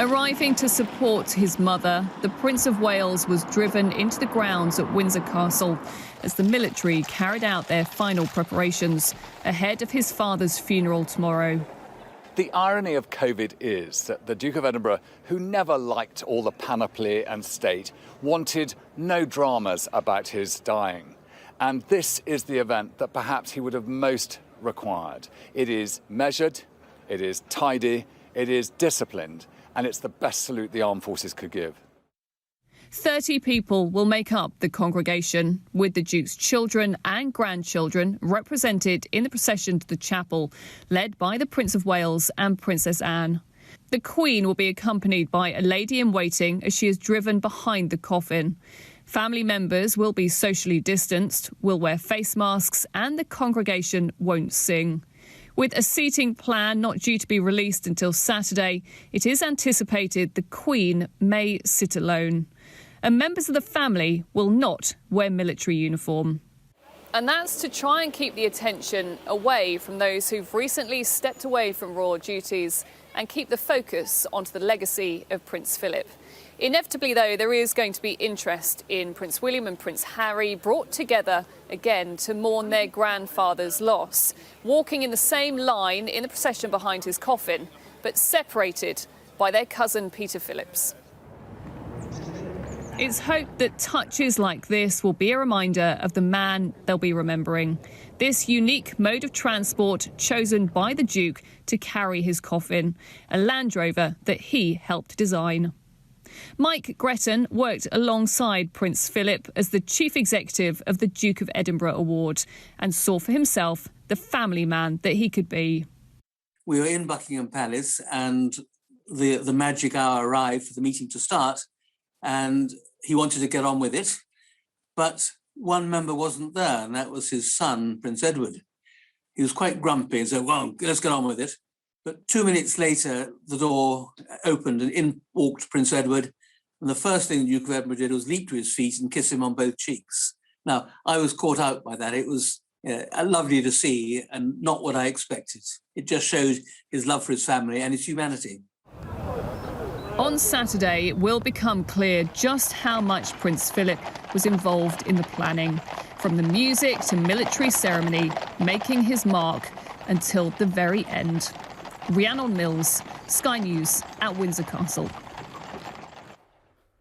Arriving to support his mother, the Prince of Wales was driven into the grounds at Windsor Castle as the military carried out their final preparations ahead of his father's funeral tomorrow. The irony of COVID is that the Duke of Edinburgh, who never liked all the panoply and state, wanted no dramas about his dying. And this is the event that perhaps he would have most required. It is measured, it is tidy, it is disciplined, and it's the best salute the armed forces could give. 30 people will make up the congregation, with the Duke's children and grandchildren represented in the procession to the chapel, led by the Prince of Wales and Princess Anne. The Queen will be accompanied by a lady-in-waiting as she is driven behind the coffin. Family members will be socially distanced, will wear face masks, and the congregation won't sing. With a seating plan not due to be released until Saturday, it is anticipated the Queen may sit alone. And members of the family will not wear military uniform. And that's to try and keep the attention away from those who've recently stepped away from royal duties and keep the focus onto the legacy of Prince Philip. Inevitably, though, there is going to be interest in Prince William and Prince Harry brought together again to mourn their grandfather's loss, walking in the same line in the procession behind his coffin, but separated by their cousin Peter Phillips. It's hoped that touches like this will be a reminder of the man they'll be remembering. This unique mode of transport chosen by the Duke to carry his coffin, a Land Rover that he helped design. Mike Gretton worked alongside Prince Philip as the chief executive of the Duke of Edinburgh Award and saw for himself the family man that he could be. We were in Buckingham Palace and the magic hour arrived for the meeting to start, and he wanted to get on with it, but one member wasn't there, and that was his son, Prince Edward. He was quite grumpy and said, well, let's get on with it. But 2 minutes later, the door opened and in walked Prince Edward. And the first thing the Duke of Edinburgh did was leap to his feet and kiss him on both cheeks. Now, I was caught out by that. It was lovely to see and not what I expected. It just showed his love for his family and his humanity. On Saturday, it will become clear just how much Prince Philip was involved in the planning, from the music to military ceremony, making his mark until the very end. Rhiannon Mills, Sky News at Windsor Castle.